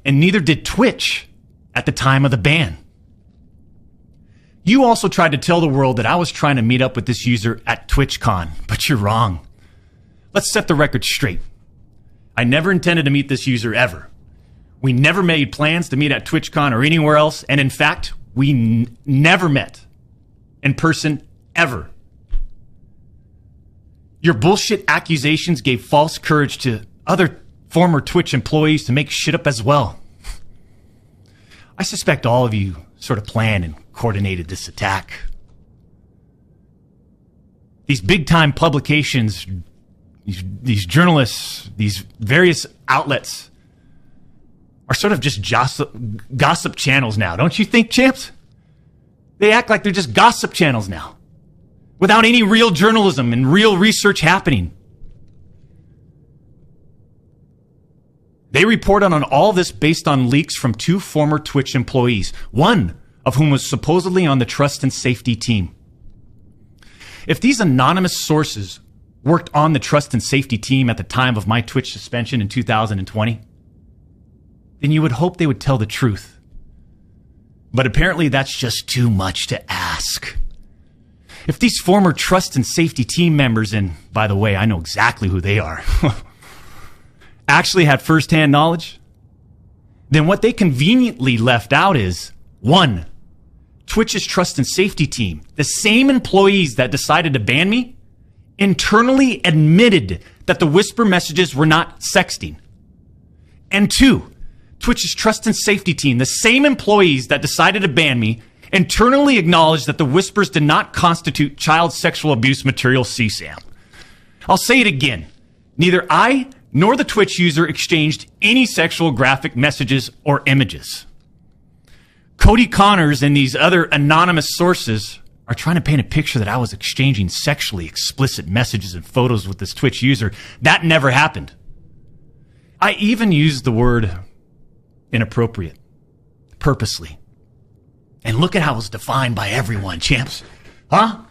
and neither did Twitch at the time of the ban. You also tried to tell the world that I was trying to meet up with this user at TwitchCon, but you're wrong. Let's set the record straight. I never intended to meet this user ever. We never made plans to meet at TwitchCon or anywhere else, and in fact, we never met in person ever. Your bullshit accusations gave false courage to other former Twitch employees to make shit up as well. I suspect all of you sort of planned and coordinated this attack. These big-time publications, these journalists, these various outlets are sort of just gossip channels now, don't you think, champs? They act like they're just gossip channels now, without any real journalism and real research happening. They reported on all this based on leaks from 2 former Twitch employees, one of whom was supposedly on the trust and safety team. If these anonymous sources worked on the trust and safety team at the time of my Twitch suspension in 2020, then you would hope they would tell the truth. But apparently that's just too much to ask. If these former trust and safety team members, and by the way, I know exactly who they are, actually had firsthand knowledge, then what they conveniently left out is, 1, Twitch's trust and safety team, the same employees that decided to ban me, internally admitted that the whisper messages were not sexting. And 2, Twitch's trust and safety team, the same employees that decided to ban me, internally acknowledged that the whispers did not constitute child sexual abuse material CSAM. I'll say it again. Neither I nor the Twitch user exchanged any sexual graphic messages or images. Cody Connors and these other anonymous sources are trying to paint a picture that I was exchanging sexually explicit messages and photos with this Twitch user. That never happened. I even used the word inappropriate, purposely. And look at how it was defined by everyone, champs. Huh?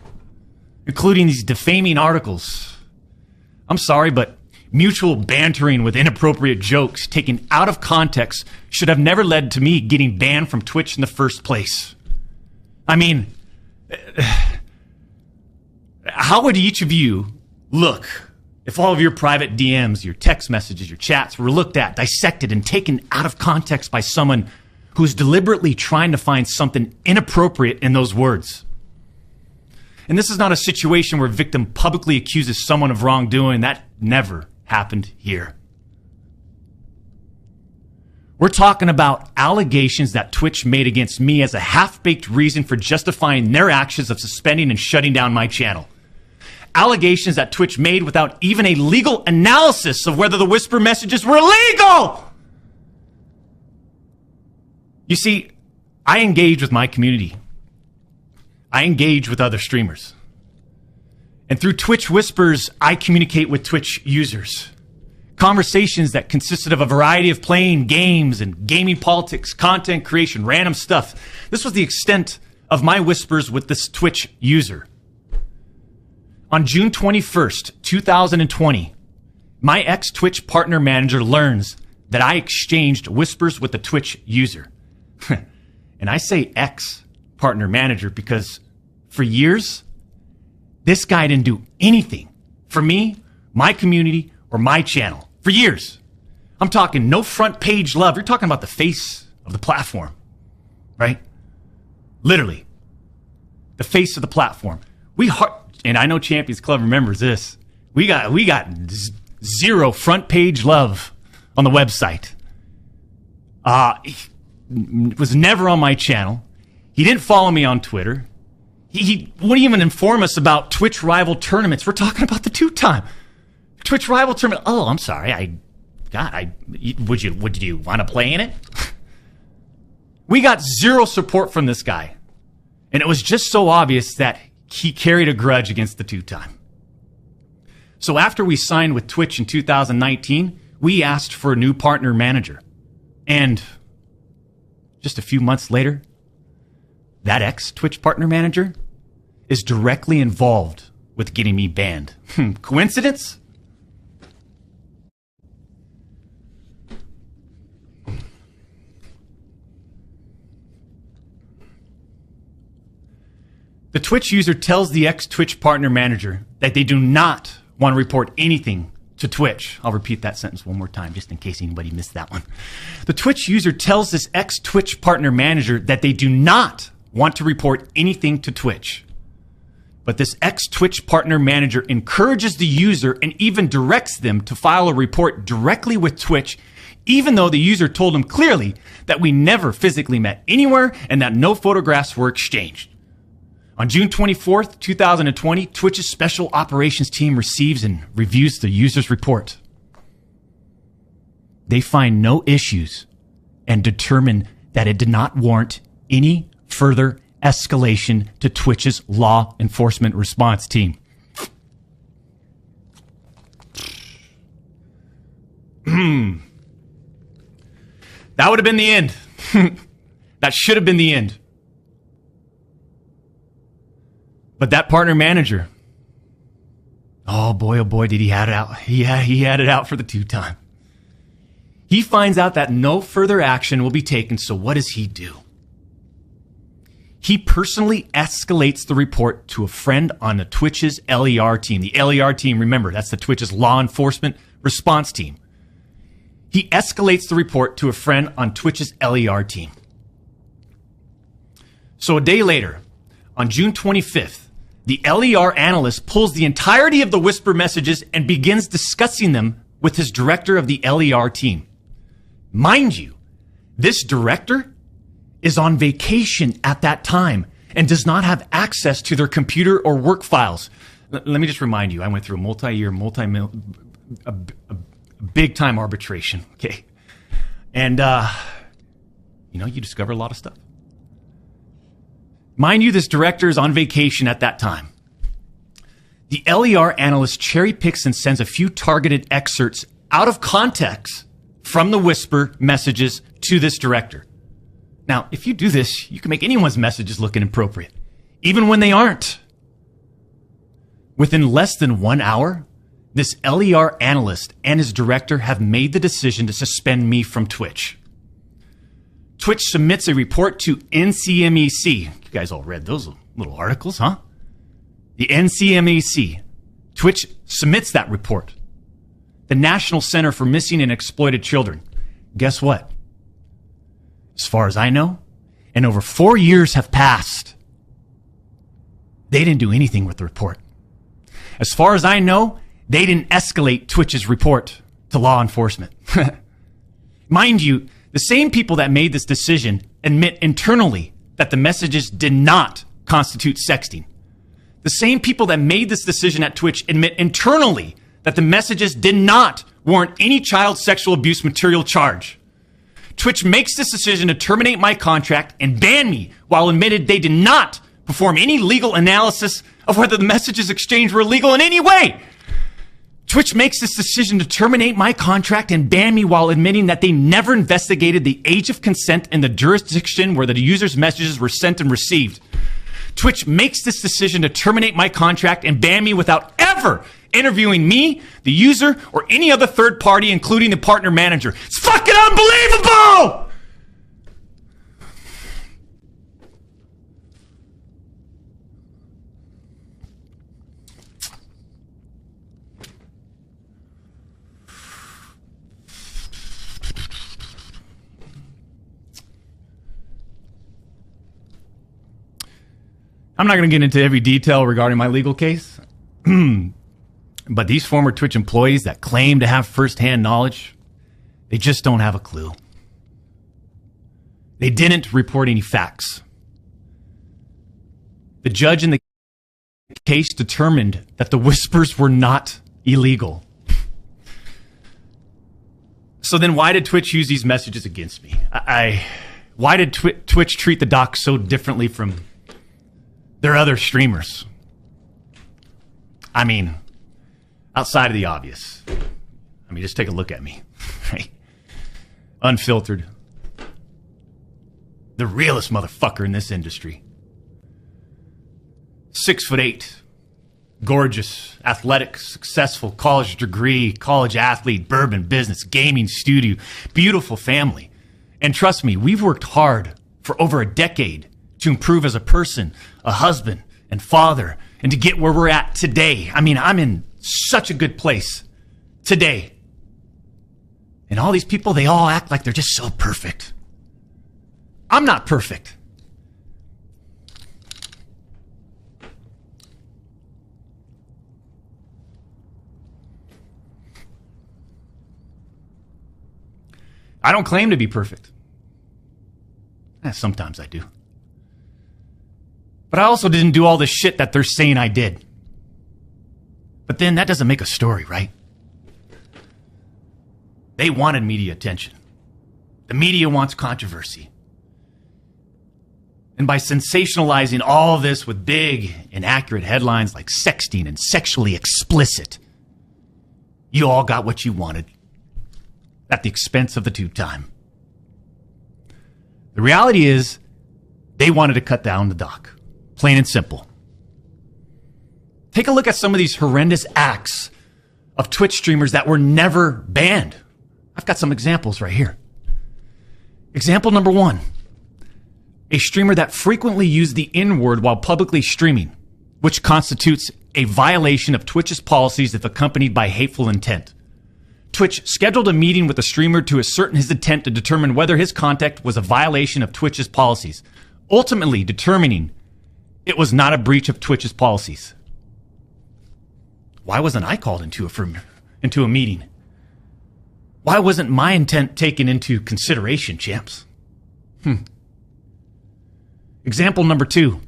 Including these defaming articles. I'm sorry, but mutual bantering with inappropriate jokes taken out of context should have never led to me getting banned from Twitch in the first place. I mean, how would each of you look if all of your private DMs, your text messages, your chats were looked at, dissected, and taken out of context by someone who's deliberately trying to find something inappropriate in those words? And this is not a situation where a victim publicly accuses someone of wrongdoing. That never happened here. We're talking about allegations that Twitch made against me as a half-baked reason for justifying their actions of suspending and shutting down my channel. Allegations that Twitch made without even a legal analysis of whether the whisper messages were legal. You see, I engage with my community. I engage with other streamers. And through Twitch Whispers, I communicate with Twitch users. Conversations that consisted of a variety of playing games and gaming politics, content creation, random stuff. This was the extent of my whispers with this Twitch user. On June 21st, 2020, my ex-Twitch partner manager learns that I exchanged whispers with the Twitch user. And I say ex-partner manager because for years, this guy didn't do anything for me, my community, or my channel. For years. I'm talking no front page love. You're talking about the face of the platform, right? Literally. The face of the platform. And I know Champions Club remembers this. We got zero front page love on the website. He was never on my channel. He didn't follow me on Twitter. He wouldn't even inform us about Twitch rival tournaments. We're talking about the 2-time Twitch rival tournament. Oh, I'm sorry. Would you want to play in it? We got zero support from this guy. And it was just so obvious that he carried a grudge against the 2-time. So after we signed with Twitch in 2019, we asked for a new partner manager. And just a few months later, that ex-Twitch partner manager is directly involved with getting me banned. Coincidence? The Twitch user tells the ex-Twitch partner manager that they do not want to report anything to Twitch. I'll repeat that sentence one more time just in case anybody missed that one. The Twitch user tells this ex-Twitch partner manager that they do not want to report anything to Twitch. But this ex-Twitch partner manager encourages the user and even directs them to file a report directly with Twitch, even though the user told him clearly that we never physically met anywhere and that no photographs were exchanged. On June 24th, 2020, Twitch's special operations team receives and reviews the user's report. They find no issues and determine that it did not warrant any further escalation to Twitch's law enforcement response team. That would have been the end. That should have been the end. But that partner manager, oh boy, did he had it out. He had it out for the two-time. He finds out that no further action will be taken, so what does he do? He personally escalates the report to a friend on the Twitch's LER team. The LER team, remember, that's the Twitch's law enforcement response team. He escalates the report to a friend on Twitch's LER team. So a day later, on June 25th, the LER analyst pulls the entirety of the whisper messages and begins discussing them with his director of the LER team. Mind you, this director is on vacation at that time and does not have access to their computer or work files. Let me just remind you, I went through a multi-year, big-time arbitration, okay? And, you discover a lot of stuff. Mind you, this director is on vacation at that time. The LER analyst cherry picks and sends a few targeted excerpts out of context from the whisper messages to this director. Now, if you do this, you can make anyone's messages look inappropriate, even when they aren't. Within less than 1 hour, this LER analyst and his director have made the decision to suspend me from Twitch. Twitch submits a report to NCMEC. You guys all read those little articles, huh? The NCMEC. Twitch submits that report. The National Center for Missing and Exploited Children. Guess what? As far as I know, and over 4 years have passed, they didn't do anything with the report. As far as I know, they didn't escalate Twitch's report to law enforcement. Mind you, the same people that made this decision admit internally that the messages did not constitute sexting. The same people that made this decision at Twitch admit internally that the messages did not warrant any child sexual abuse material charge. Twitch makes this decision to terminate my contract and ban me while admitted they did not perform any legal analysis of whether the messages exchanged were illegal in any way. Twitch makes this decision to terminate my contract and ban me while admitting that they never investigated the age of consent in the jurisdiction where the user's messages were sent and received. Twitch makes this decision to terminate my contract and ban me without ever interviewing me, the user, or any other third party, including the partner manager. It's fucking unbelievable! I'm not going to get into every detail regarding my legal case, but these former Twitch employees that claim to have firsthand knowledge, they just don't have a clue. They didn't report any facts. The judge in the case determined that the whispers were not illegal. So then why did Twitch use these messages against me? Why did Twitch treat the doc so differently from their other streamers? I mean, outside of the obvious. I mean, just take a look at me. Right? Unfiltered. The realest motherfucker in this industry. 6'8", gorgeous, athletic, successful, college degree, college athlete, bourbon business, gaming studio, beautiful family. And trust me, we've worked hard for over a decade to improve as a person, a husband, and father and to get where we're at today. I mean, I'm in such a good place today. And all these people, they all act like they're just so perfect. I'm not perfect. I don't claim to be perfect. Sometimes I do. But I also didn't do all this shit that they're saying I did. But then that doesn't make a story, right? They wanted media attention. The media wants controversy. And by sensationalizing all of this with big, inaccurate headlines like sexting and sexually explicit, you all got what you wanted at the expense of the tube time. The reality is, they wanted to cut down the doc. Plain and simple. Take a look at some of these horrendous acts of Twitch streamers that were never banned. I've got some examples right here. Example number 1. A streamer that frequently used the N-word while publicly streaming, which constitutes a violation of Twitch's policies if accompanied by hateful intent. Twitch scheduled a meeting with the streamer to ascertain his intent to determine whether his conduct was a violation of Twitch's policies, ultimately determining it was not a breach of Twitch's policies. Why wasn't I called into a meeting? Why wasn't my intent taken into consideration, champs? Example number 2.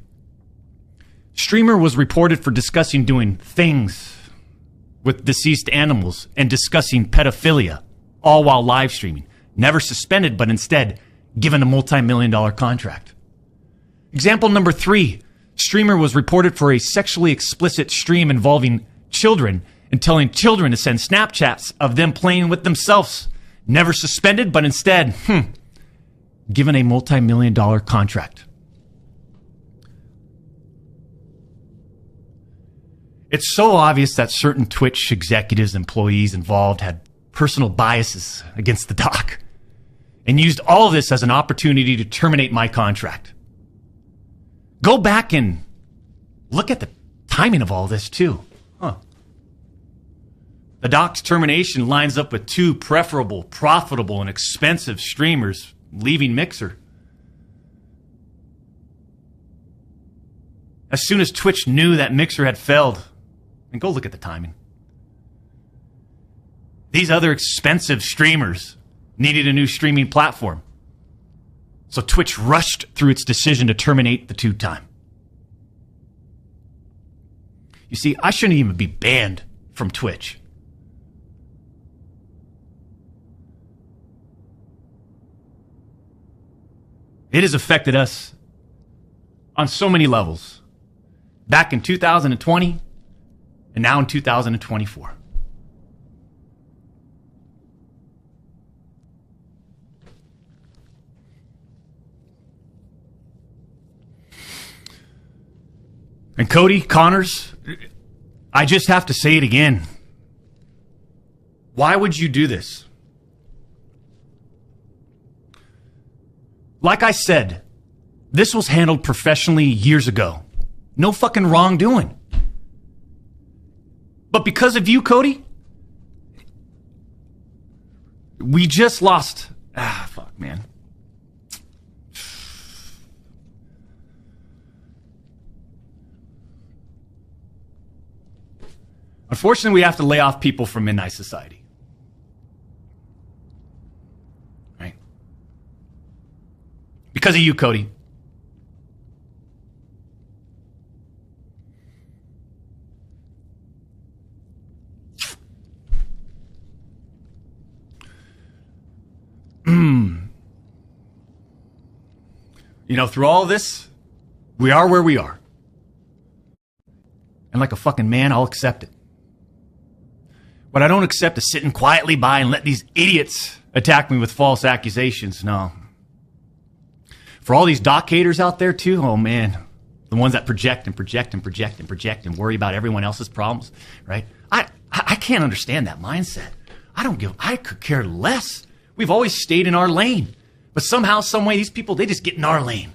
Streamer was reported for discussing doing things with deceased animals and discussing pedophilia, all while live streaming. Never suspended, but instead given a multi-million-dollar contract. Example number 3. Streamer was reported for a sexually explicit stream involving children and telling children to send Snapchats of them playing with themselves. Never suspended, but instead, given a multi-million-dollar contract. It's so obvious that certain Twitch executives, employees involved had personal biases against the doc and used all of this as an opportunity to terminate my contract. Go back and look at the timing of all this too. The doc's termination lines up with 2 preferable, profitable, and expensive streamers leaving Mixer. As soon as Twitch knew that Mixer had failed, and go look at the timing. These other expensive streamers needed a new streaming platform. So Twitch rushed through its decision to terminate the tube time. You see, I shouldn't even be banned from Twitch. It has affected us on so many levels. Back in 2020, and now in 2024. And Cody, Connors, I just have to say it again. Why would you do this? Like I said, this was handled professionally years ago. No fucking wrongdoing. But because of you, Cody, we just lost. Fuck, man. Unfortunately, we have to lay off people from Midnight Society. Right? Because of you, Cody. You know, through all this, we are where we are. And like a fucking man, I'll accept it. What I don't accept is sitting quietly by and let these idiots attack me with false accusations. No. For all these doc haters out there too, oh man, the ones that project and project and project and project and worry about everyone else's problems, right? I can't understand that mindset. I could care less. We've always stayed in our lane. But somehow, some way, these people, they just get in our lane.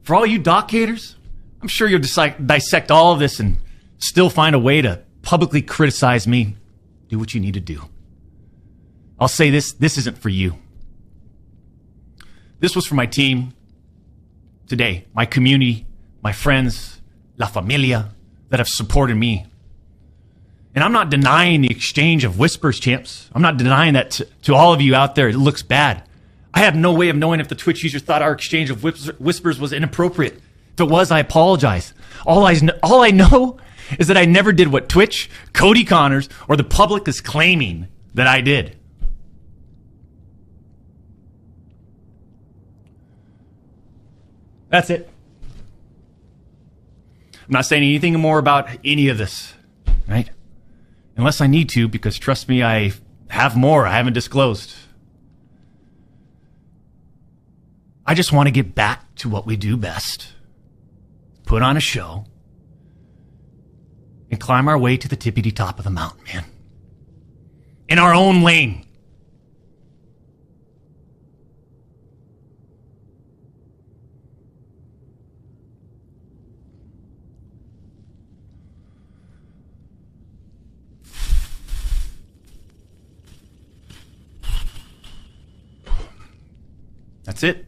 For all you doc haters, I'm sure you'll dissect all of this and still find a way to publicly criticize me. Do what you need to do. I'll say this isn't for you. This was for my team today, my community, my friends, La Familia that have supported me. And I'm not denying the exchange of whispers, champs. I'm not denying that to all of you out there. It looks bad. I have no way of knowing if the Twitch user thought our exchange of whispers was inappropriate. If it was, I apologize. All I know is that I never did what Twitch, Cody Connors, or the public is claiming that I did. That's it. I'm not saying anything more about any of this, right? Unless I need to, because trust me, I have more I haven't disclosed. I just want to get back to what we do best. Put on a show and climb our way to the tippity top of the mountain, man. In our own lane. That's it.